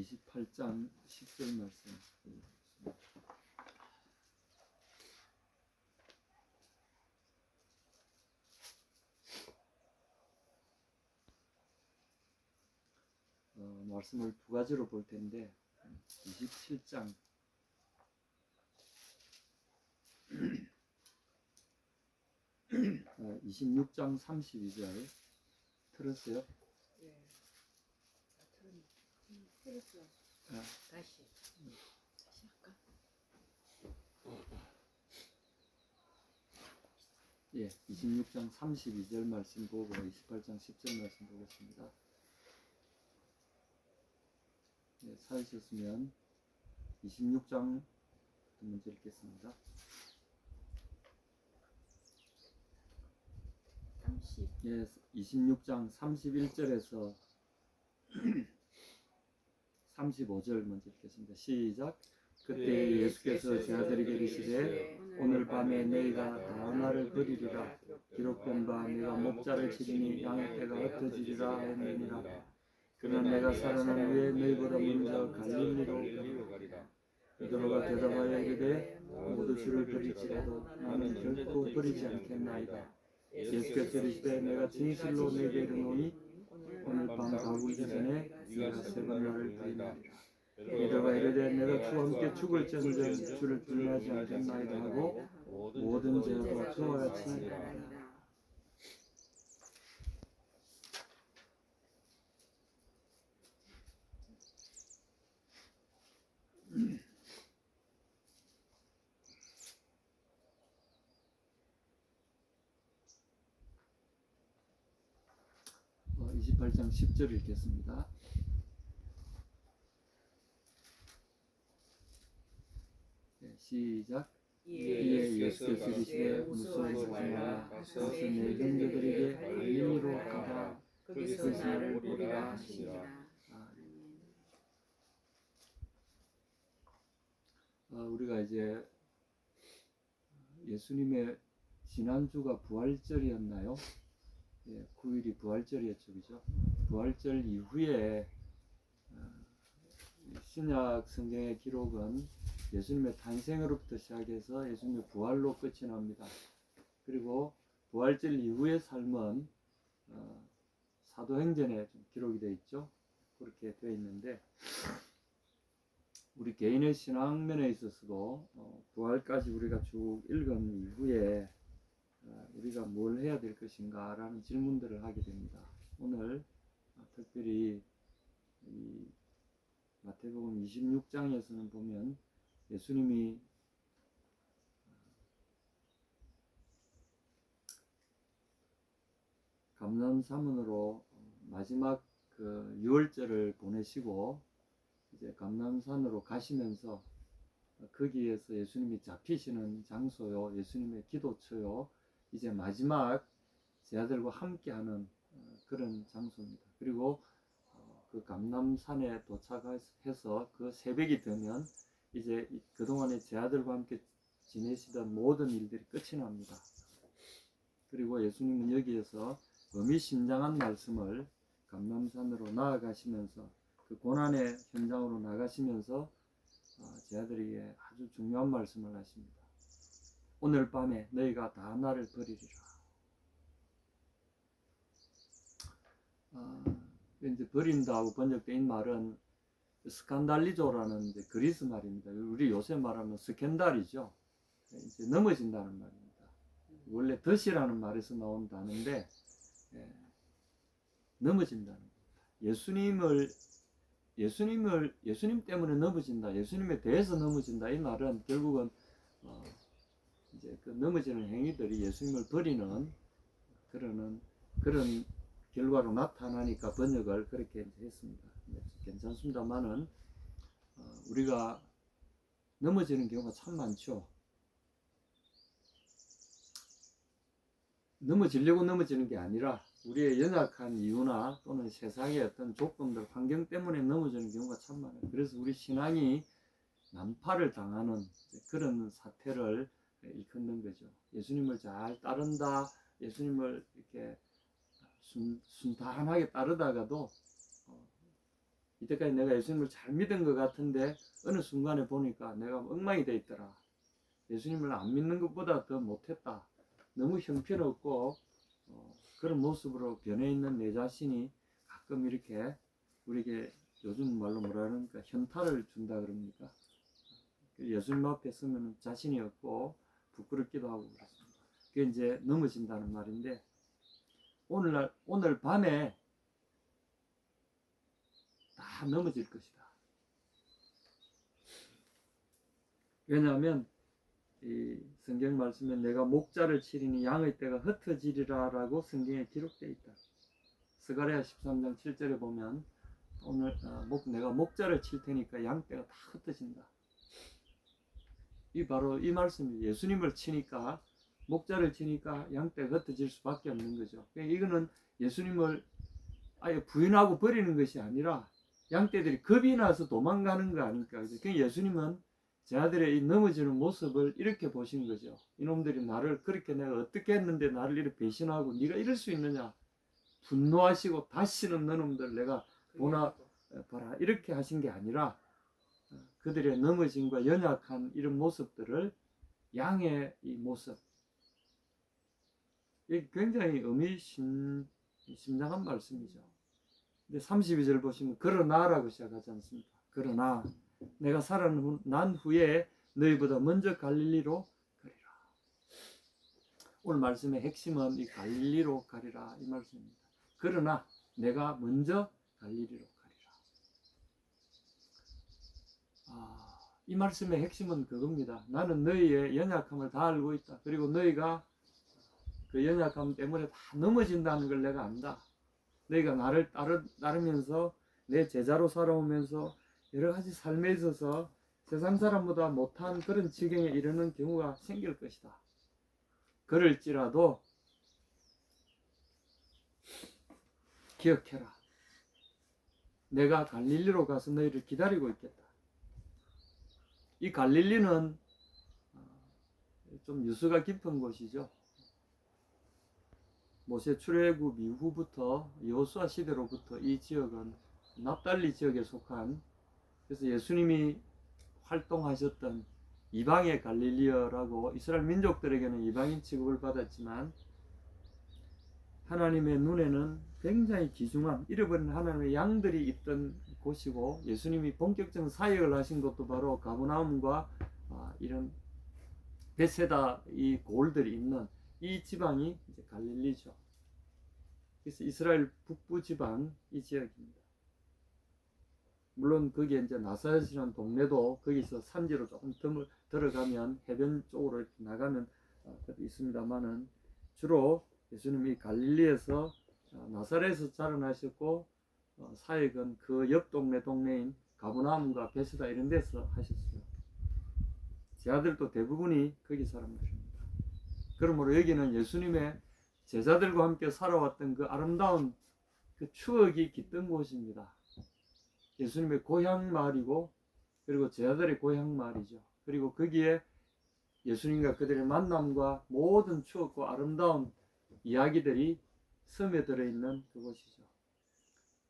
28장 10절 말씀 읽겠습니다. 말씀을 두 가지로 볼 텐데 27장 26장 32절 들었어요? 예. 들었어. 다시 할까? 예, 26장 32절 말씀 보고 28장 10절 말씀 보겠습니다. 네, 찾으셨으면 26장 먼저 읽겠습니다. 30. 예, 26장 31절에서 35절 먼저 읽겠습니다. 시작. 그때 예수께서 제자들에게 이르시되 오늘 밤에 너희가 다 나를 버리리라. 기록된 바 내가 목자를 치리니 양의 떼가 흩어지리라 하였느니라. 그러나 내가 살아난 후에 너희보다 먼저 갈릴리로 가리라. 베드로가 대답하여 이르되 모두 주를 버릴지라도 나는 결코 버리지 않겠나이다. 예수께서 이르시되 내가 진실로 너희에게 이르노니 오늘 밤 가기 전에 네가 세 번 나를 부인하리라. 베드로가 이르되 내가 주와 함께 죽을지언정 주를 부인하지 않겠나이다 하고 모든 죄도 저와 같이 하리라. 28장 10절 읽겠습니다. 네, 시작. 이에 예수께서 이르시되 무서워하지 말라. 가서 내 형제들에게 갈릴리로 가라. 거기서 나를 보리라 하시니라. 우리가 이제 예수님의 지난주가 부활절이었나요? 예, 9일이 부활절이었죠, 그죠? 부활절 이후에 신약 성경의 기록은 예수님의 탄생으로부터 시작해서 예수님의 부활로 끝이 납니다. 그리고 부활절 이후의 삶은 사도행전에 좀 기록이 되어 있죠. 그렇게 되어 있는데 우리 개인의 신앙면에 있어서도 부활까지 우리가 쭉 읽은 이후에 우리가 뭘 해야 될 것인가 라는 질문들을 하게 됩니다. 오늘 특별히 이 마태복음 26장에서는 보면 예수님이 감람산으로 마지막 그 유월절을 보내시고 이제 감람산으로 가시면서 거기에서 예수님이 잡히시는 장소요, 예수님의 기도처요, 이제 마지막 제자들과 함께하는 그런 장소입니다. 그리고 그 감람산에 도착해서 그 새벽이 되면 이제 그동안에 제자들과 함께 지내시던 모든 일들이 끝이 납니다. 그리고 예수님은 여기에서 의미심장한 말씀을 감람산으로 나아가시면서 그 고난의 현장으로 나가시면서 제자들에게 아주 중요한 말씀을 하십니다. 오늘 밤에 너희가 다 나를 버리리라. 이제 버린다고 번역된 말은 스칸달리조라는 이제 그리스 말입니다. 우리 요새 말하면 스캔달이죠. 이제 넘어진다는 말입니다. 원래 덫이라는 말에서 나온 단어인데 넘어진다는 겁니다. 예수님 때문에 넘어진다, 예수님에 대해서 넘어진다, 이 말은 결국은 이제 그 넘어지는 행위들이 예수님을 버리는 그런 결과로 나타나니까 번역을 그렇게 했습니다. 괜찮습니다만은 우리가 넘어지는 경우가 참 많죠. 넘어지려고 넘어지는 게 아니라 우리의 연약한 이유나 또는 세상의 어떤 조건들, 환경 때문에 넘어지는 경우가 참 많아요. 그래서 우리 신앙이 난파를 당하는 그런 사태를 일컫는 거죠. 예수님을 잘 따른다, 예수님을 이렇게 순탄하게 따르다가도 이때까지 내가 예수님을 잘 믿은 것 같은데 어느 순간에 보니까 내가 엉망이 돼 있더라. 예수님을 안 믿는 것보다 더 못했다. 너무 형편없고 그런 모습으로 변해 있는 내 자신이 가끔 이렇게 우리에게 요즘 말로 뭐라 그러니까 현타를 준다 그럽니까? 예수님 앞에 서면 자신이 없고 부끄럽기도 하고 그렇습니다. 그게 이제 넘어진다는 말인데 오늘 밤에 다 넘어질 것이다. 왜냐하면 이 성경 말씀에 내가 목자를 치리니 양의 떼가 흩어지리라라고 성경에 기록되어 있다. 스가랴 13장 7절에 보면 오늘 내가 목자를 칠 테니까 양 떼가 다 흩어진다. 이 바로 이 말씀이 예수님을 치니까 목자를 치니까 양 떼가 흩어질 수밖에 없는 거죠. 이거는 예수님을 아예 부인하고 버리는 것이 아니라 양떼들이 겁이 나서 도망가는 거 아닙니까? 그러니까 예수님은 제 아들의 이 넘어지는 모습을 이렇게 보신 거죠. 이놈들이 나를 그렇게 내가 어떻게 했는데 나를 이렇게 배신하고 네가 이럴 수 있느냐? 분노하시고 다시는 너놈들 내가 보나 봐라 이렇게 하신 게 아니라 그들의 넘어짐과 연약한 이런 모습들을 양의 이 모습 이게 굉장히 의미심장한 말씀이죠. 근데 32절 보시면 그러나라고 시작하지 않습니까? 그러나 내가 살아난 후에 너희보다 먼저 갈릴리로 가리라. 오늘 말씀의 핵심은 이 갈릴리로 가리라 이 말씀입니다. 그러나 내가 먼저 갈릴리로 가리라. 이 말씀의 핵심은 그겁니다. 나는 너희의 연약함을 다 알고 있다. 그리고 너희가 그 연약함 때문에 다 넘어진다는 걸 내가 안다. 너희가 나를 따르면서 내 제자로 살아오면서 여러 가지 삶에 있어서 세상 사람보다 못한 그런 지경에 이르는 경우가 생길 것이다. 그럴지라도 기억해라. 내가 갈릴리로 가서 너희를 기다리고 있겠다. 이 갈릴리는 좀 유수가 깊은 곳이죠. 모세 출애굽 이후부터 여호수아 시대로부터 이 지역은 납달리 지역에 속한 그래서 예수님이 활동하셨던 이방의 갈릴리어라고 이스라엘 민족들에게는 이방인 취급을 받았지만 하나님의 눈에는 굉장히 귀중한 잃어버린 하나님의 양들이 있던 곳이고 예수님이 본격적인 사역을 하신 것도 바로 가버나움과 이런 베세다 이 고을들이 있는 이 지방이 이제 갈릴리죠. 그래서 이스라엘 북부 지방 이 지역입니다. 물론 거기에 이제 나사렛이라는 동네도 거기서 산지로 조금 들어가면 해변 쪽으로 이렇게 나가면 있습니다만은 주로 예수님이 갈릴리에서 나사렛에서 자라나셨고 사역은 그 옆 동네인 가버나움과 베스다 이런 데서 하셨어요. 제 아들도 대부분이 거기 사람들입니다. 그러므로 여기는 예수님의 제자들과 함께 살아왔던 그 아름다운 그 추억이 깃든 곳입니다. 예수님의 고향 마을이고 그리고 제자들의 고향 마을이죠. 그리고 거기에 예수님과 그들의 만남과 모든 추억과 아름다운 이야기들이 스며들어 있는 그곳이죠.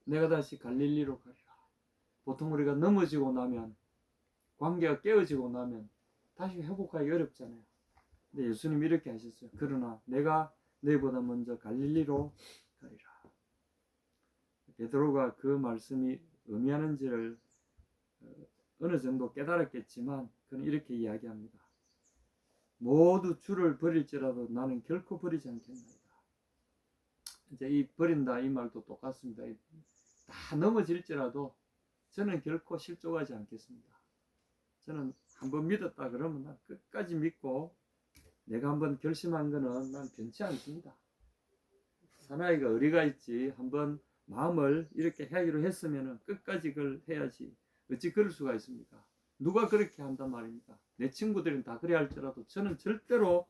내가 다시 갈릴리로 가리라. 보통 우리가 넘어지고 나면 관계가 깨어지고 나면 다시 회복하기 어렵잖아요. 근데 예수님이 이렇게 하셨어요. 그러나 내가 너희보다 먼저 갈릴리로 가리라. 베드로가 그 말씀이 의미하는지를 어느 정도 깨달았겠지만 그는 이렇게 이야기합니다. 모두 주를 버릴지라도 나는 결코 버리지 않겠나이다. 이제 이 버린다 이 말도 똑같습니다. 다 넘어질지라도 저는 결코 실족하지 않겠습니다. 저는 한번 믿었다 그러면 난 끝까지 믿고 내가 한번 결심한 거는 난 변치 않습니다. 사나이가 의리가 있지 한번 마음을 이렇게 하기로 했으면 끝까지 그걸 해야지 어찌 그럴 수가 있습니까? 누가 그렇게 한단 말입니까? 내 친구들은 다 그래 할지라도 저는 절대로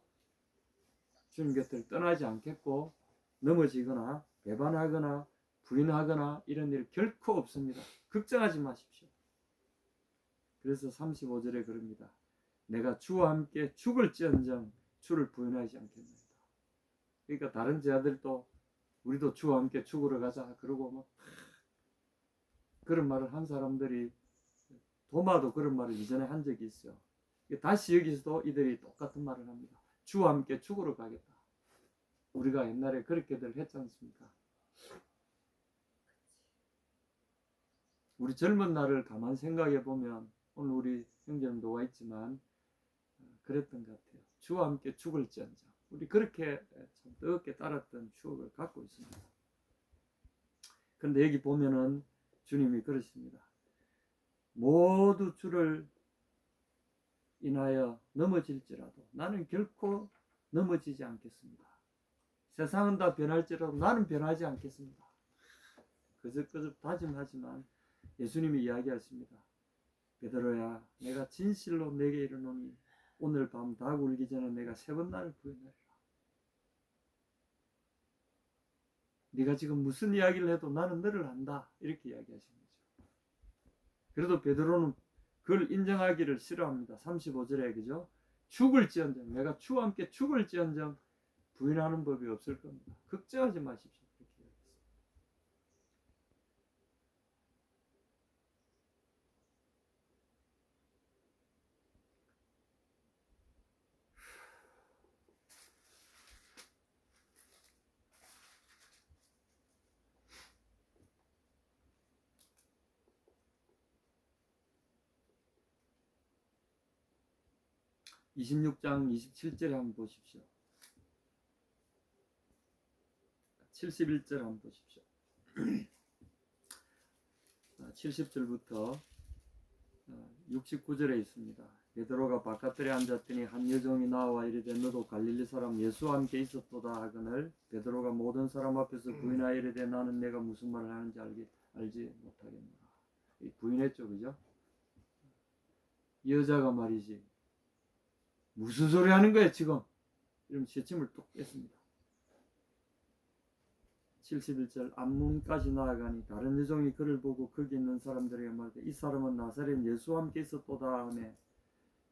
주님 곁을 떠나지 않겠고 넘어지거나 배반하거나 부인하거나 이런 일 결코 없습니다. 걱정하지 마십시오. 그래서 35절에 그럽니다. 내가 주와 함께 죽을지언정 주를 부인하지 않겠나이다. 그러니까 다른 제자들도 우리도 주와 함께 죽으러 가자 그러고 막 그런 말을 한 사람들이 도마도 그런 말을 이전에 한 적이 있어요. 다시 여기서도 이들이 똑같은 말을 합니다. 주와 함께 죽으러 가겠다. 우리가 옛날에 그렇게들 했지 않습니까? 우리 젊은 날을 가만 생각해 보면 오늘 우리 형제님도 와 있지만 그랬던 것 같아요. 주와 함께 죽을지언정. 우리 그렇게 참 뜨겁게 따랐던 추억을 갖고 있습니다. 그런데 여기 보면은 주님이 그러십니다. 모두 주를 인하여 넘어질지라도 나는 결코 넘어지지 않겠습니다. 세상은 다 변할지라도 나는 변하지 않겠습니다. 그저그저 다짐하지만 예수님이 이야기하십니다. 베드로야, 내가 진실로 내게 이르노니 오늘 밤 닭 울기 전에 내가 3번 나를 부인하리라. 네가 지금 무슨 이야기를 해도 나는 너를 안다. 이렇게 이야기하신 거죠. 그래도 베드로는 그걸 인정하기를 싫어합니다. 35절에 그죠? 죽을지언정, 내가 주와 함께 죽을지언정 부인하는 법이 없을 겁니다. 걱정하지 마십시오. 그렇게 이야기했습니다. (26장) (27절에) 한번 보십시오. 71절 한번 보십시오. 70절부터 69절에 있습니다. 베드로가 바깥들에 앉았더니 한 여종이 나와 이르되 너도 갈릴리 사람 예수와 함께 있었도다 하거늘 베드로가 모든 사람 앞에서 부인하여 이르되 나는 내가 무슨 말을 하는지 알지 못하겠노라. 부인했죠, 그죠? 이 여자가 말이지 무슨 소리 하는 거야 지금? 이러면 새침을 뚝 뺐습니다. 71절 앞문까지 나아가니 다른 여종이 그를 보고 거기 있는 사람들에게 말하되 이 사람은 나사렛 예수와 함께 있었도다 하매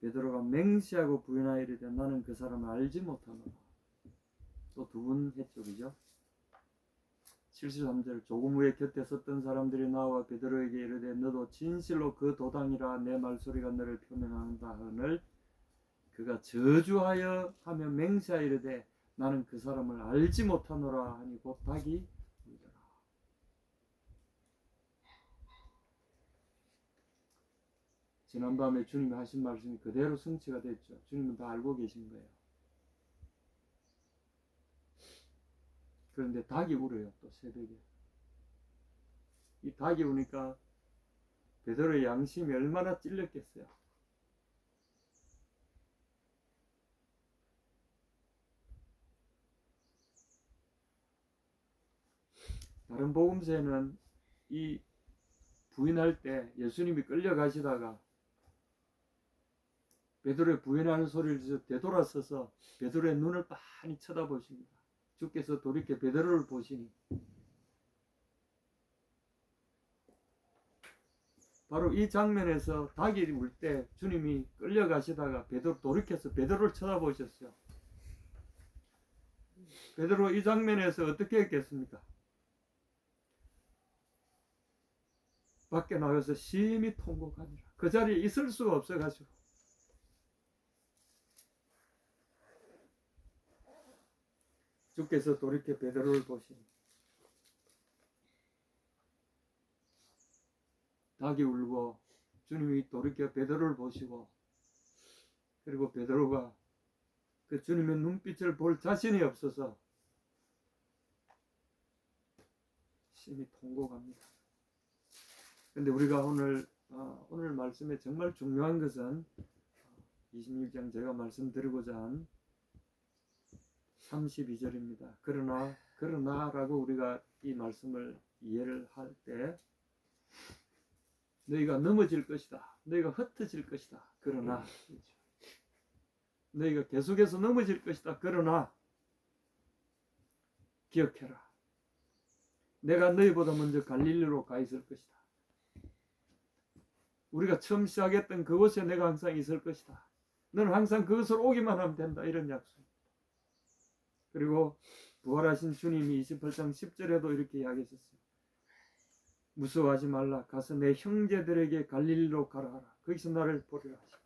베드로가 맹세하고 부인하여 이르되 나는 그 사람을 알지 못하노라. 또 두 번 했죠, 그죠? 73절 조금 후에 곁에 섰던 사람들이 나와 베드로에게 이르되 너도 진실로 그 도당이라 내 말소리가 너를 표명한다 하늘 그가 저주하여 하며 맹세하여 이르되 나는 그 사람을 알지 못하노라 하니 곧 닭이 울더라. 지난밤에 주님이 하신 말씀이 그대로 성취가 됐죠. 주님은 다 알고 계신 거예요. 그런데 닭이 울어요. 또 새벽에. 이 닭이 우니까 베드로의 양심이 얼마나 찔렸겠어요. 다른 복음서에는 이 부인할 때 예수님이 끌려가시다가 베드로의 부인하는 소리를 들어서 되돌아서서 베드로의 눈을 빤히 쳐다보십니다. 주께서 돌이켜 베드로를 보시니 바로 이 장면에서 닭이 울 때 주님이 끌려가시다가 베드로 돌이켜서 베드로를 쳐다보셨어요. 베드로 이 장면에서 어떻게 했겠습니까? 밖에 나가서 심히 통곡하니라. 그 자리에 있을 수가 없어가지고 주께서 돌이켜 베드로를 보시니 닭이 울고 주님이 돌이켜 베드로를 보시고 그리고 베드로가 그 주님의 눈빛을 볼 자신이 없어서 심히 통곡합니다. 근데 우리가 오늘 말씀에 정말 중요한 것은 26장 제가 말씀드리고자 한 32절입니다. 그러나라고 우리가 이 말씀을 이해를 할 때 너희가 넘어질 것이다. 너희가 흩어질 것이다. 그러나 너희가 계속해서 넘어질 것이다. 그러나 기억해라. 내가 너희보다 먼저 갈릴리로 가 있을 것이다. 우리가 처음 시작했던 그곳에 내가 항상 있을 것이다. 너는 항상 그것으로 오기만 하면 된다. 이런 약속. 그리고 부활하신 주님이 28장 10절에도 이렇게 이야기하셨어요. 무서워하지 말라. 가서 내 형제들에게 갈릴리로 가라 하라. 거기서 나를 보리라 하시고.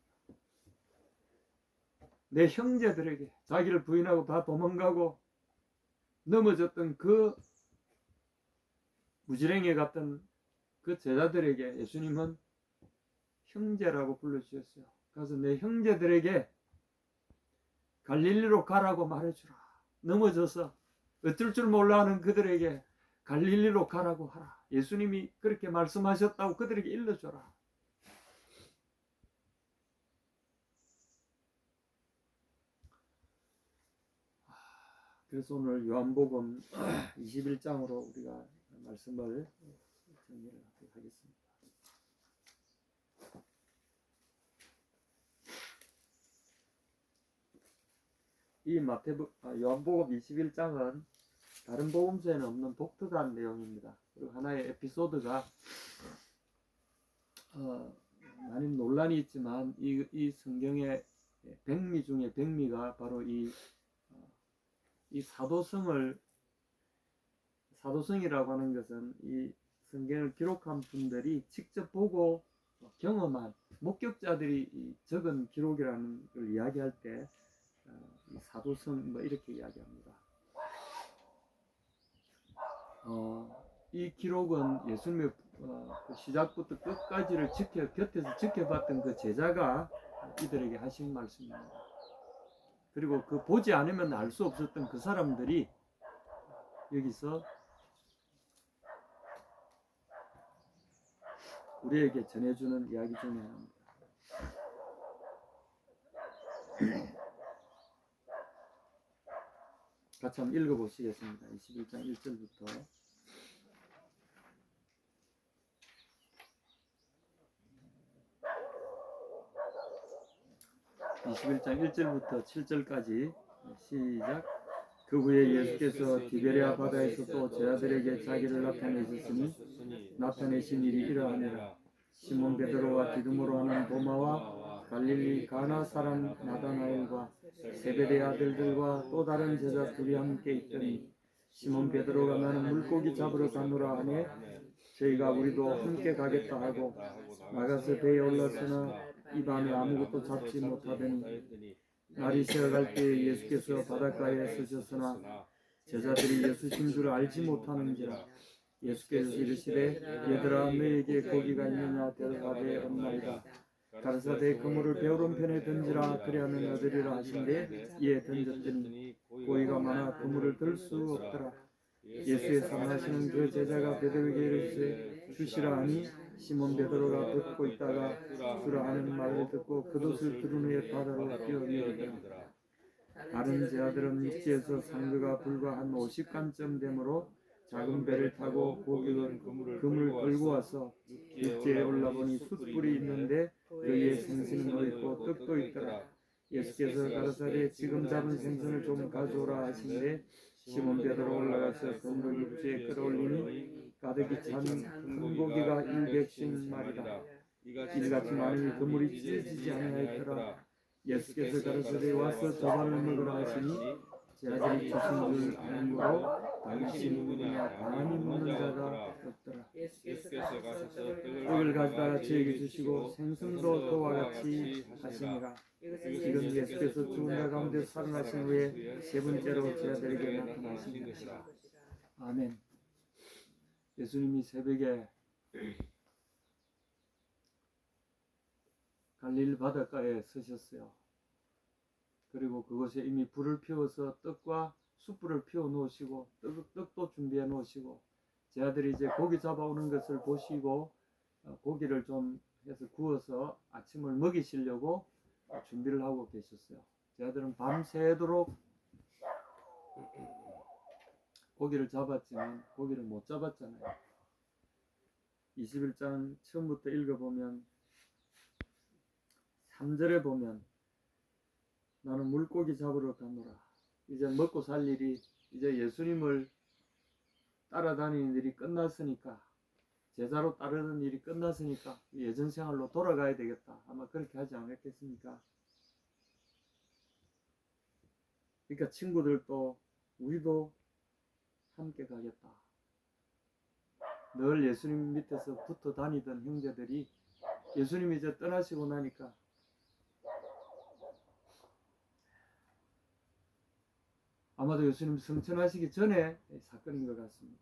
내 형제들에게, 자기를 부인하고 다 도망가고 넘어졌던 그 무지랭이 같던 그 제자들에게 예수님은 형제라고 불러주셨어요. 가서 내 형제들에게 갈릴리로 가라고 말해주라. 넘어져서 어쩔 줄 몰라 하는 그들에게 갈릴리로 가라고 하라. 예수님이 그렇게 말씀하셨다고 그들에게 일러줘라. 그래서 오늘 요한복음 21장으로 우리가 말씀을 정리를 하겠습니다. 이 요한복음 21장은 다른 복음서에는 없는 독특한 내용입니다. 그리고 하나의 에피소드가 많은 논란이 있지만 이 성경의 백미 중에 백미가 바로 이 사도성이라고 하는 것은 이 성경을 기록한 분들이 직접 보고 경험한 목격자들이 적은 기록이라는 걸 이야기할 때 사도성 이렇게 이야기합니다. 이 기록은 예수님의 그 시작부터 끝까지를 곁에서 지켜봤던 그 제자가 이들에게 하신 말씀입니다. 그리고 그 보지 않으면 알 수 없었던 그 사람들이 여기서 우리에게 전해주는 이야기 중에 하나입니다. 같이 한번 읽어보시겠습니다. 21장 1절부터 7절까지 시작. 그 후에 예수께서 디베랴 바다에서 또 제자들에게 자기를 나타내셨으니 나타내신 일이 이러하니라. 시몬 베드로와 디두모로 하는 도마와 갈릴리 가나 사람 나다나엘과 세베대 아들들과 또 다른 제자 둘이 함께 있더니 시몬 베드로가 나는 물고기 잡으러 가노라 하네. 저희가 우리도 함께 가겠다 하고 나가서 배에 올랐으나 이 밤에 아무것도 잡지 못하더니 날이 새어갈 때에 예수께서 바닷가에 서셨으나 제자들이 예수신 줄 알지 못하는지라. 예수께서 이르시되 얘들아 너에게 고기가 있느냐 대답하되 없나이다. 가르사대 그물을 배 오른편에 던지라 그리하면 얻으리라 하신대 이에 던졌더니 고기가 많아 그물을 들 수 없더라. 예수의 사랑하시는 그 제자가 베드로에게 이르시되 주시라 하니 시몬 베드로가 듣고 있다가 주라 하는 말을 듣고 그것을 들은 후에 바다로 뛰어내리더라. 다른 제자들은 육지에서 상거가 불과 한 50간쯤 되므로 작은 배를 타고 고기를 그물 끌고 와서 육지에 올라보니 숯불이 있는데 그에 생선은 어 있고 떡도 있더라. 예수께서 가르사대 지금 잡은 생선을 좀 가져오라 하신대 시몬 베드로 올라가서 그물 육지에 끌어올리니 가득히 찬 큰 고기가 100씩마리라. 이같이 많으니 그물이 찢어지지 아니하였더라. 예수께서 가르사대 와서 저반을 먹으라 하시니 제자들이 주신 줄 아므로 당신이 누구냐 가만히 묻는 자가 없더라. 예수께서 가셔서 떡을 가져다가 저에게 주시고 생선도 그와 같이 하시니라. 이건 예수께서 죽은 자 가운데 살아나신 후에 세 번째로 제자들에게 나타나신 것이라. 아멘. 예수님이 새벽에 갈릴리 바닷가에 서셨어요. 그리고 그곳에 이미 불을 피워서 떡과 숯불을 피워 놓으시고 떡도 준비해 놓으시고 제자들이 이제 고기 잡아오는 것을 보시고 고기를 좀 해서 구워서 아침을 먹이시려고 준비를 하고 계셨어요. 제자들은 밤새도록 고기를 잡았지만 고기를 못 잡았잖아요. 21장 처음부터 읽어보면 3절에 보면 나는 물고기 잡으러 가노라. 이제 먹고 살 일이 이제 예수님을 따라다니는 일이 끝났으니까 제자로 따르는 일이 끝났으니까 예전 생활로 돌아가야 되겠다. 아마 그렇게 하지 않았겠습니까? 그러니까 친구들도 우리도 함께 가겠다. 늘 예수님 밑에서 붙어 다니던 형제들이 예수님이 이제 떠나시고 나니까 아마도 예수님 승천하시기 전에 사건인 것 같습니다.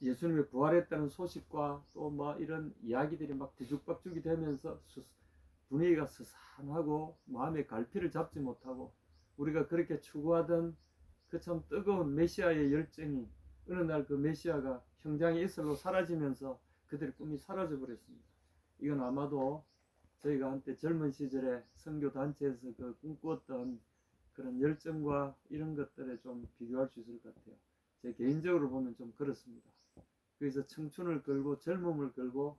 예수님이 부활했다는 소식과 또 뭐 이런 이야기들이 막 뒤죽박죽이 되면서 분위기가 스산하고 마음의 갈피를 잡지 못하고 우리가 그렇게 추구하던 그 참 뜨거운 메시아의 열정이 어느 날 그 메시아가 형장의 이슬로 사라지면서 그들의 꿈이 사라져 버렸습니다. 이건 아마도 저희가 한때 젊은 시절에 선교 단체에서 그 꿈꾸었던 그런 열정과 이런 것들에 좀 비교할 수 있을 것 같아요. 제 개인적으로 보면 좀 그렇습니다. 그래서 청춘을 걸고 젊음을 걸고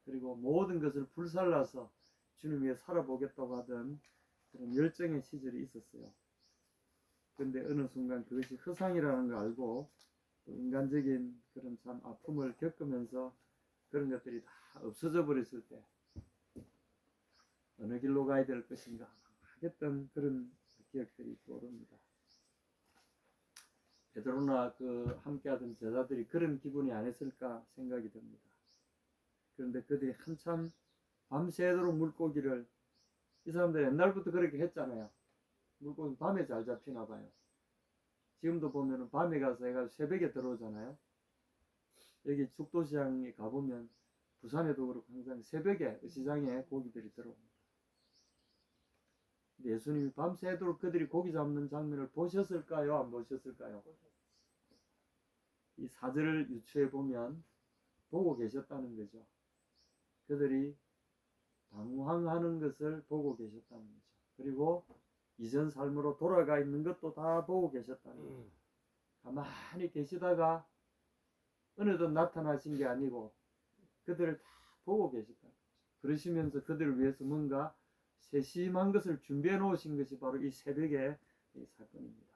그리고 모든 것을 불살라서 주님 위해 살아보겠다고 하던 그런 열정의 시절이 있었어요. 그런데 어느 순간 그것이 허상이라는 걸 알고 또 인간적인 그런 참 아픔을 겪으면서 그런 것들이 다 없어져 버렸을 때 어느 길로 가야 될 것인가 하겠던 그런 기억들이 떠오릅니다. 베드로나 그 함께하던 제자들이 그런 기분이 아니었을까 생각이 듭니다. 그런데 그들이 한참 밤새도록 물고기를 이 사람들 옛날부터 그렇게 했잖아요. 물고기 밤에 잘 잡히나 봐요. 지금도 보면은 밤에 가서 해가지고 새벽에 들어오잖아요. 여기 죽도시장에 가보면 부산에도 그렇고 항상 새벽에 시장에 고기들이 들어옵니다. 예수님이 밤새도록 그들이 고기 잡는 장면을 보셨을까요? 안 보셨을까요? 이 사절을 유추해 보면 보고 계셨다는 거죠. 그들이 방황하는 것을 보고 계셨다는 거죠. 그리고 이전 삶으로 돌아가 있는 것도 다 보고 계셨다는 거죠. 가만히 계시다가 어느덧 나타나신 게 아니고 그들을 다 보고 계셨다는 거죠. 그러시면서 그들을 위해서 뭔가 세심한 것을 준비해 놓으신 것이 바로 이 새벽의 이 사건입니다.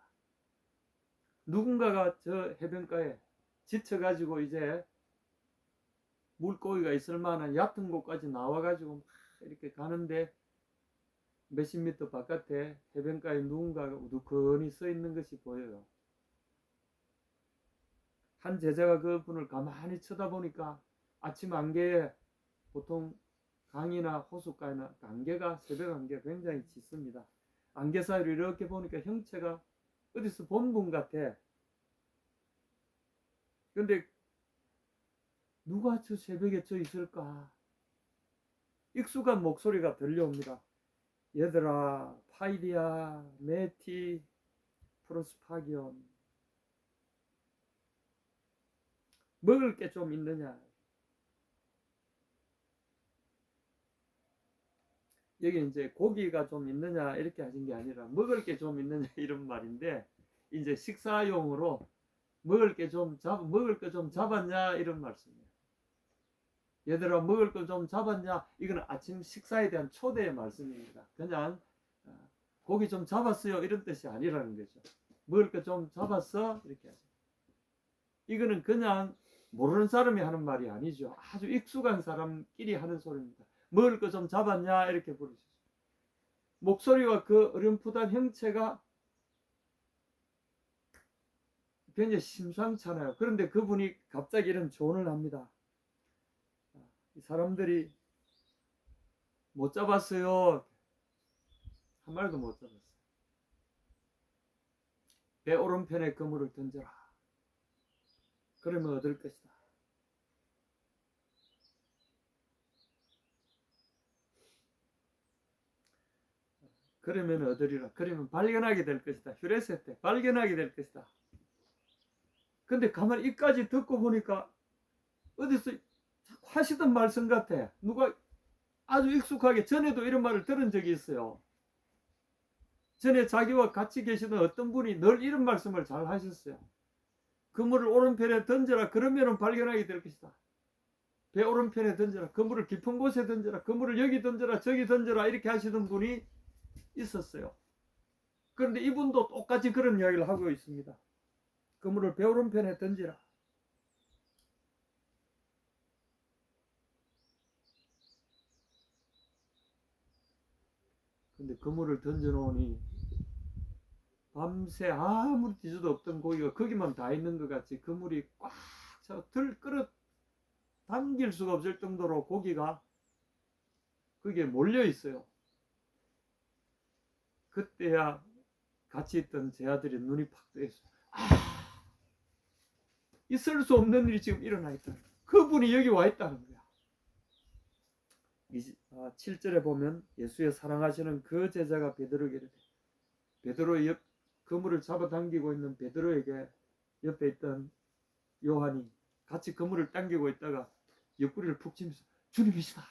누군가가 저 해변가에 지쳐가지고 이제 물고기가 있을 만한 얕은 곳까지 나와가지고 막 이렇게 가는데 몇십 미터 바깥에 해변가에 누군가가 우두커니 서 있는 것이 보여요. 한 제자가 그분을 가만히 쳐다보니까 아침 안개에 보통 강이나 호숫가에나 안개가 새벽 안개 굉장히 짙습니다. 안개 사이로 이렇게 보니까 형체가 어디서 본 분 같아. 근데 누가 저 새벽에 저 있을까? 익숙한 목소리가 들려옵니다. 얘들아, 파이디아, 메티, 프로스파기온, 먹을 게 좀 있느냐? 여기 이제 고기가 좀 있느냐 이렇게 하신 게 아니라 먹을 게 좀 있느냐 이런 말인데 이제 식사용으로 먹을 게 좀 잡았냐 이런 말씀이에요. 얘들아 먹을 거 좀 잡았냐? 이거는 아침 식사에 대한 초대의 말씀입니다. 그냥 고기 좀 잡았어요 이런 뜻이 아니라는 거죠. 먹을 거 좀 잡았어? 이렇게 하죠. 이거는 그냥 모르는 사람이 하는 말이 아니죠. 아주 익숙한 사람끼리 하는 소리입니다. 먹을 거 좀 잡았냐? 이렇게 부르시죠. 목소리와 그 어렴풋한 형체가 굉장히 심상찮아요. 그런데 그분이 갑자기 이런 조언을 합니다. 이 사람들이 못 잡았어요. 한 마리도 못 잡았어요. 배 오른편에 그물을 던져라. 그러면 얻을 것이다. 그러면 얻으리라. 그러면 발견하게 될 것이다. 휴레세 때 발견하게 될 것이다. 근데 가만히 이까지 듣고 보니까 어디서 하시던 말씀 같아. 누가 아주 익숙하게 전에도 이런 말을 들은 적이 있어요. 전에 자기와 같이 계시던 어떤 분이 늘 이런 말씀을 잘 하셨어요. 그물을 오른편에 던져라. 그러면 발견하게 될 것이다. 배 오른편에 던져라. 그물을 깊은 곳에 던져라. 그물을 여기 던져라. 저기 던져라. 이렇게 하시던 분이 있었어요. 그런데 이분도 똑같이 그런 이야기를 하고 있습니다. 그물을 배 오른편에 던지라. 근데 그물을 던져놓으니 밤새 아무리 뒤져도 없던 고기가 거기만 다 있는 것 같이 그물이 꽉 차서 들 끌어 당길 수가 없을 정도로 고기가 거기에 몰려 있어요. 그때야 같이 있던 제 아들의 눈이 팍 뜨였어요. 있을 수 없는 일이 지금 일어나 있다. 그분이 여기 와 있다는 거야. 7절에 보면 예수의 사랑하시는 그 제자가 베드로에게 베드로의 옆 그물을 잡아당기고 있는 베드로에게 옆에 있던 요한이 같이 그물을 당기고 있다가 옆구리를 푹 치면서 주님이시다.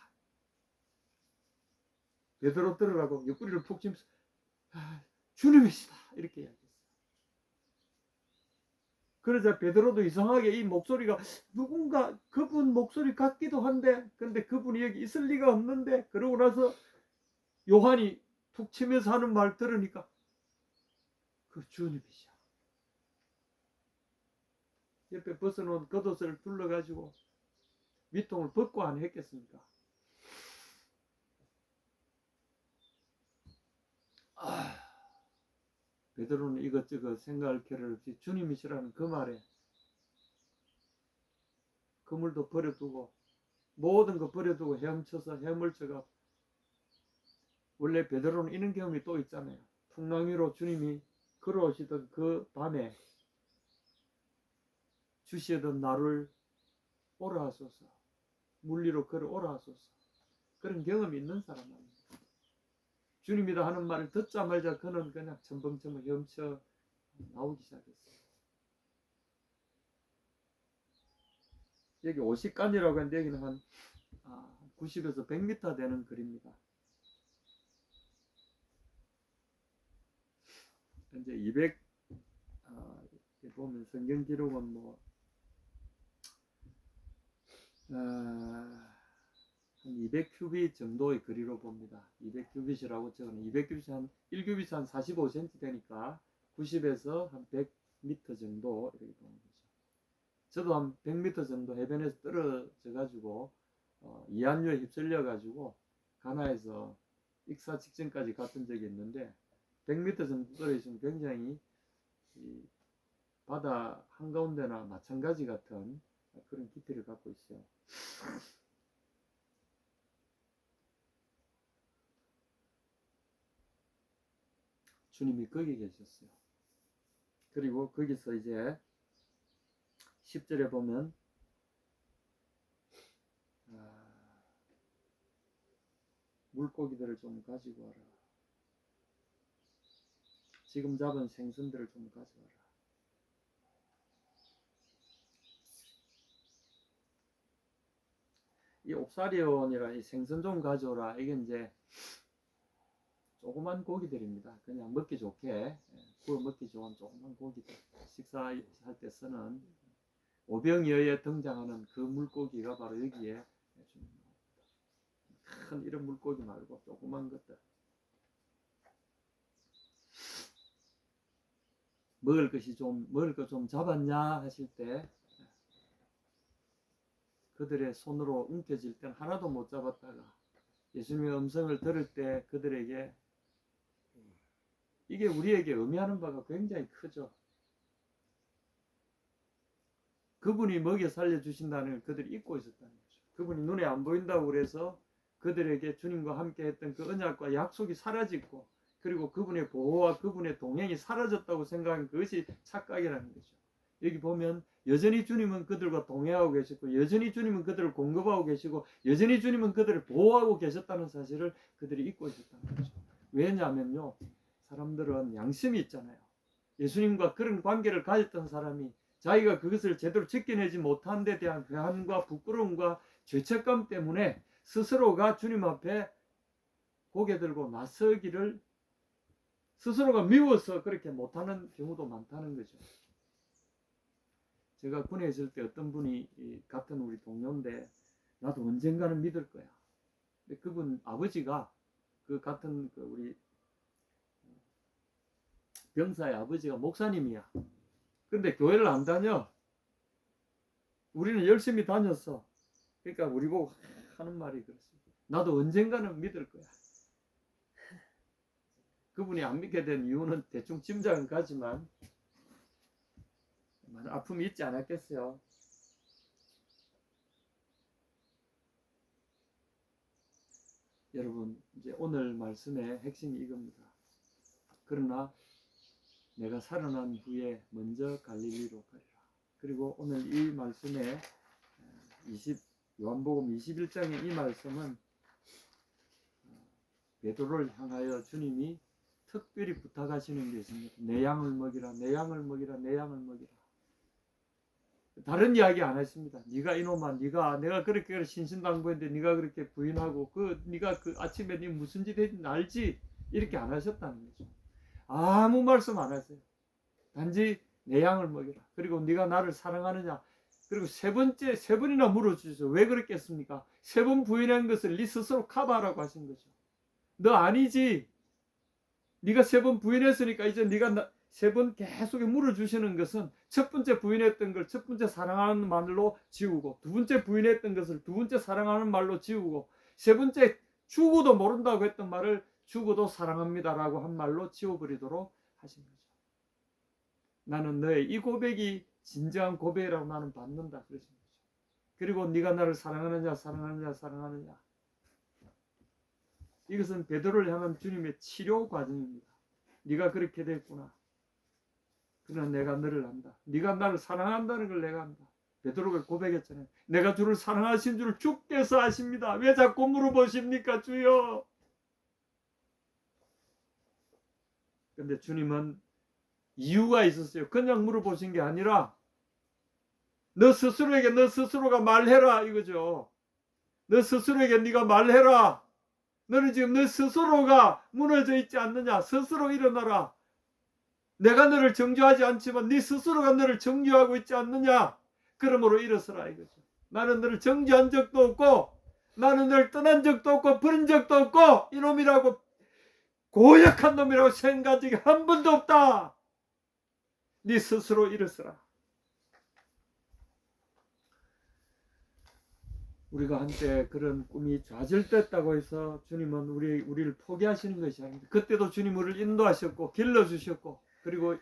베드로 들으라고 옆구리를 푹 치면서 주님이시다 이렇게 이야기했어요. 그러자 베드로도 이상하게 이 목소리가 누군가 그분 목소리 같기도 한데 근데 그분이 여기 있을 리가 없는데 그러고 나서 요한이 툭 치면서 하는 말 들으니까 그 주님이시야. 옆에 벗어놓은 겉옷을 둘러가지고 밑통을 벗고 안 했겠습니까? 베드로는 이것저것 생각할 겨를 없이 주님이시라는 그 말에 그물도 버려두고 모든 거 버려두고 헤엄쳐서 헤엄을쳐가 원래 베드로는 이런 경험이 또 있잖아요. 풍랑 위로 주님이 걸어오시던 그 밤에 주시던 나를 오라 하소서 물 위로 걸어오라 하소서 그런 경험이 있는 사람 아닙니다. 주님이다 하는 말을 듣자 말자 그는 그냥 첨벙첨벙 헤엄쳐 나오기 시작했어요. 여기 50간이라고 하는데 여기는 한 90에서 100m 되는 거리입니다. 현재 200 보면 성경 기록은 한 200큐빗 정도의 거리로 봅니다. 200큐빗이라고 적어는 200큐빗이 한 1큐빗이 한 45cm 되니까 90에서 한 100m 정도 이렇게 보는 거죠. 저도 한 100m 정도 해변에서 떨어져 가지고 이한류에 휩쓸려 가지고 가나에서 익사 직전까지 갔던 적이 있는데 100m 정도 떨어지면 굉장히 이 바다 한가운데나 마찬가지 같은 그런 깊이를 갖고 있어요. 주님이 거기 계셨어요. 그리고 거기서 이제 10절에 보면 물고기들을 좀 가지고 와라. 지금 잡은 생선들을 좀 가져와라. 이 옵사리온이라 이 생선 좀 가져오라. 이게 이제 조그만 고기들입니다. 그냥 먹기 좋게 구워 먹기 좋은 조그만 고기들. 식사할 때 쓰는 오병이어에 등장하는 그 물고기가 바로 여기에 큰 이런 물고기 말고 조그만 것들. 먹을 거 좀 잡았냐 하실 때 그들의 손으로 움켜질 땐 하나도 못 잡았다가 예수님의 음성을 들을 때 그들에게 이게 우리에게 의미하는 바가 굉장히 크죠. 그분이 먹여 살려주신다는 걸 그들이 잊고 있었다는 거죠. 그분이 눈에 안 보인다고 그래서 그들에게 주님과 함께 했던 그 언약과 약속이 사라지고 그리고 그분의 보호와 그분의 동행이 사라졌다고 생각한 그것이 착각이라는 거죠. 여기 보면 여전히 주님은 그들과 동행하고 계셨고 여전히 주님은 그들을 공급하고 계시고 여전히 주님은 그들을 보호하고 계셨다는 사실을 그들이 잊고 있었다는 거죠. 왜냐하면요. 사람들은 양심이 있잖아요. 예수님과 그런 관계를 가졌던 사람이 자기가 그것을 제대로 지켜내지 못한 데 대한 회한과 부끄러움과 죄책감 때문에 스스로가 주님 앞에 고개 들고 나서기를 스스로가 미워서 그렇게 못하는 경우도 많다는 거죠. 제가 군에 있을 때 어떤 분이 같은 우리 동료인데 나도 언젠가는 믿을 거야. 근데 그분 아버지가 그 같은 우리 병사의 아버지가 목사님이야. 근데 교회를 안 다녀. 우리는 열심히 다녔어. 그러니까 우리 보고 하는 말이 그렇습니다. 나도 언젠가는 믿을 거야. 그분이 안 믿게 된 이유는 대충 짐작은 가지만 많은 아픔이 있지 않았겠어요. 여러분, 이제 오늘 말씀의 핵심이 이겁니다. 그러나 내가 살아난 후에 먼저 갈릴리로 가리라. 그리고 오늘 이 말씀에 요한복음 21장의 이 말씀은 베드로를 향하여 주님이 특별히 부탁하시는 게 있습니다. 내 양을 먹이라, 내 양을 먹이라, 내 양을 먹이라. 다른 이야기 안 했습니다. 네가 이놈아, 내가 그렇게 신신당부했는데 네가 그렇게 부인하고 네가 그 아침에 네 무슨 짓 했는지 알지? 이렇게 안 하셨다는 거죠. 아무 말씀 안 하세요. 단지 내 양을 먹이라. 그리고 네가 나를 사랑하느냐? 그리고 세 번이나 물어주셔서 왜 그랬겠습니까? 3번 부인한 것을 네 스스로 커버하라고 하신 거죠. 너 아니지? 네가 3번 부인했으니까 이제 네가 3번 계속 물어주시는 것은 첫 번째 부인했던 걸 첫 번째 사랑하는 말로 지우고, 두 번째 부인했던 것을 두 번째 사랑하는 말로 지우고, 세 번째 죽어도 모른다고 했던 말을 죽어도 사랑합니다라고 한 말로 지워버리도록 하신 거죠. 나는 너의 이 고백이 진정한 고백이라고 나는 받는다 그러신 거죠. 그리고 네가 나를 사랑하느냐 사랑하느냐 사랑하느냐, 이것은 베드로를 향한 주님의 치료 과정입니다. 네가 그렇게 됐구나. 그러나 내가 너를 안다. 네가 나를 사랑한다는 걸 내가 안다. 베드로가 고백했잖아요. 내가 주를 사랑하신 줄 주께서 아십니다. 왜 자꾸 물어보십니까, 주여? 근데 주님은 이유가 있었어요. 그냥 물어보신 게 아니라 너 스스로에게 너 스스로가 말해라 이거죠. 너 스스로에게 네가 말해라. 너는 지금 너 스스로가 무너져 있지 않느냐. 스스로 일어나라. 내가 너를 정죄하지 않지만 네 스스로가 너를 정죄하고 있지 않느냐. 그러므로 일어서라 이거죠. 나는 너를 정죄한 적도 없고 나는 너를 떠난 적도 없고 버린 적도 없고 이놈이라고, 고약한 놈이라고 생각한 적이 한 번도 없다. 네 스스로 일어서라. 우리가 한때 그런 꿈이 좌절됐다고 해서 주님은 우리를 포기하시는 것이 아닙니다. 그때도 주님 우리를 인도하셨고 길러주셨고, 그리고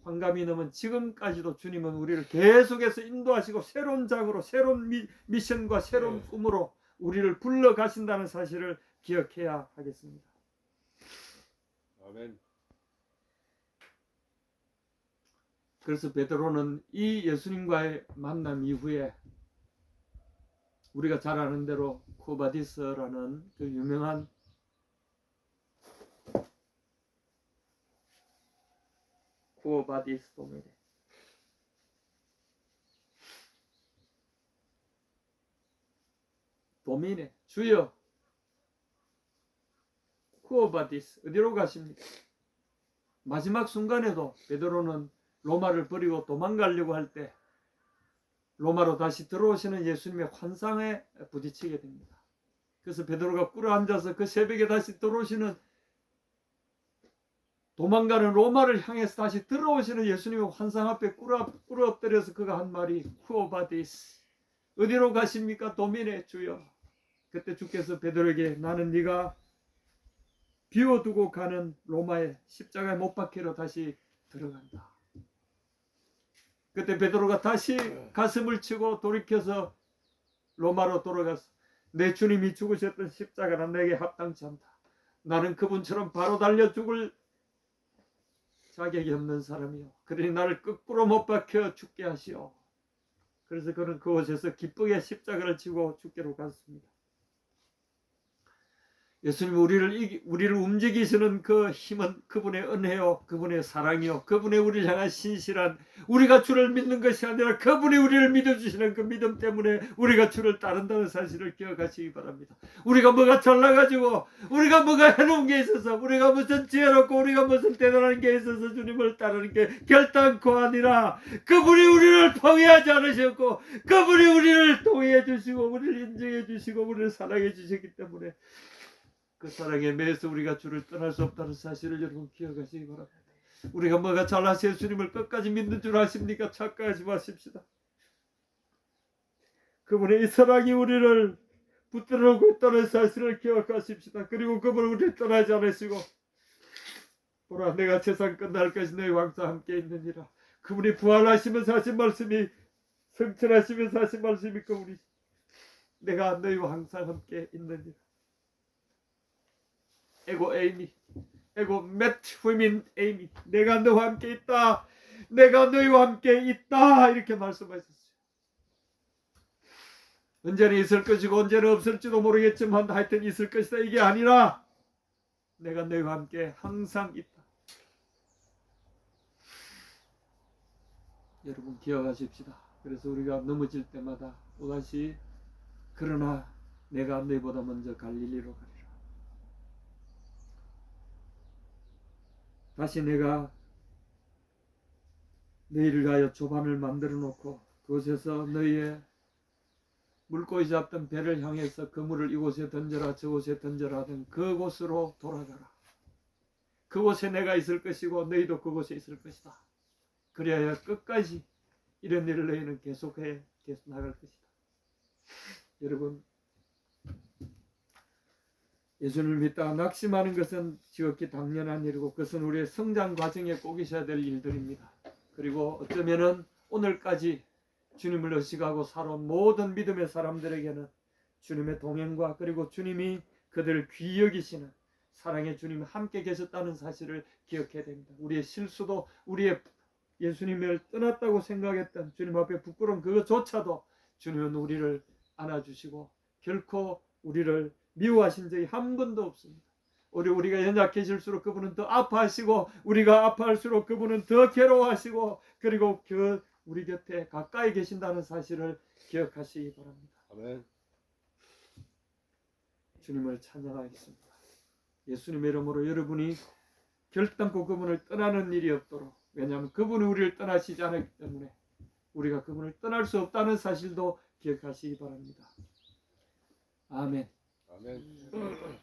환갑이 넘은 지금까지도 주님은 우리를 계속해서 인도하시고 새로운 장으로, 새로운 미션과 새로운 꿈으로 우리를 불러가신다는 사실을 기억해야 하겠습니다. 아멘. 그래서 베드로는 이 예수님과의 만남 이후에 우리가 잘 아는 대로 쿠바디스라는 그 유명한 쿠바디스 도미네 주여 쿠바디스 어디로 가십니까? 마지막 순간에도 베드로는 로마를 버리고 도망가려고 할 때 로마로 다시 들어오시는 예수님의 환상에 부딪히게 됩니다. 그래서 베드로가 꿇어앉아서 그 새벽에 다시 들어오시는, 도망가는 로마를 향해서 다시 들어오시는 예수님의 환상 앞에 꿇어 엎드려서 그가 한 말이 쿠오바디스, 어디로 가십니까 도미네 주여. 그때 주께서 베드로에게 나는 네가 비워두고 가는 로마의 십자가에 못 박히러 다시 들어간다. 그때 베드로가 다시 가슴을 치고 돌이켜서 로마로 돌아가서 내 주님이 죽으셨던 십자가는 내게 합당치 않다. 나는 그분처럼 바로 달려 죽을 자격이 없는 사람이요. 그러니 나를 거꾸로 못 박혀 죽게 하시오. 그래서 그는 그곳에서 기쁘게 십자가를 지고 죽게로 갔습니다. 예수님 우리를 움직이시는 그 힘은 그분의 은혜요, 그분의 사랑이요, 그분의 우리를 향한 신실한, 우리가 주를 믿는 것이 아니라 그분이 우리를 믿어주시는 그 믿음 때문에 우리가 주를 따른다는 사실을 기억하시기 바랍니다. 우리가 뭐가 잘나가지고, 우리가 뭐가 해놓은 게 있어서, 우리가 무슨 지혜롭고 우리가 무슨 대단한 게 있어서 주님을 따르는 게 결단코 아니라 그분이 우리를 포기하지 않으셨고 그분이 우리를 동의해 주시고 우리를 인정해 주시고 우리를 사랑해 주셨기 때문에 그 사랑에 매여서 우리가 주를 떠날 수 없다는 사실을 여러분 기억하시기 바랍니다. 우리가 뭐가 잘나서 예수님을 끝까지 믿는 줄 아십니까? 착각하지 마십시다. 그분의 이 사랑이 우리를 붙들어오고 있다는 사실을 기억하십시다. 그리고 그분은 우리를 떠나지 않으시고 보라 내가 세상 끝날 것이 너희 왕과 함께 있느니라. 그분이 부활하시면서 하신 말씀이 성천하시면서 하신 말씀이 그분이 내가 너희와 항상 함께 있느니라. 에고 에이미 에고 매트 후민 에이미 내가 너와 함께 있다. 내가 너희와 함께 있다. 이렇게 말씀하셨어요. 언제는 있을 것이고 언제는 없을지도 모르겠지만 하여튼 있을 것이다 이게 아니라 내가 너희와 함께 항상 있다. 여러분 기억하십시다. 그래서 우리가 넘어질 때마다 또다시 그러나 내가 너희보다 먼저 갈릴리로 가리라. 다시 내가 너희를 가하여 조반을 만들어 놓고 그곳에서 너희의 물고기 잡던 배를 향해서 그물을 이곳에 던져라 저곳에 던져라 하던 그곳으로 돌아가라. 그곳에 내가 있을 것이고 너희도 그곳에 있을 것이다. 그래야 끝까지 이런 일을 너희는 계속 나갈 것이다. 여러분 예수님을 믿다가 낙심하는 것은 지극히 당연한 일이고 그것은 우리의 성장 과정에 꼭 있어야 될 일들입니다. 그리고 어쩌면은 오늘까지 주님을 의식하고 살아온 모든 믿음의 사람들에게는 주님의 동행과 그리고 주님이 그들을 귀히 여기시는 사랑의 주님이 함께 계셨다는 사실을 기억해야 됩니다. 우리의 실수도 우리의 예수님을 떠났다고 생각했던 주님 앞에 부끄러운 그것조차도 주님은 우리를 안아주시고 결코 우리를 미워하신 적이 한 번도 없습니다. 우리가 연약해질수록 그분은 더 아파하시고 우리가 아파할수록 그분은 더 괴로워하시고 그리고 우리 곁에 가까이 계신다는 사실을 기억하시기 바랍니다. 아멘. 주님을 찬양하겠습니다. 예수님의 이름으로 여러분이 결단코 그분을 떠나는 일이 없도록 왜냐하면 그분이 우리를 떠나시지 않았기 때문에 우리가 그분을 떠날 수 없다는 사실도 기억하시기 바랍니다. 아멘. 아멘.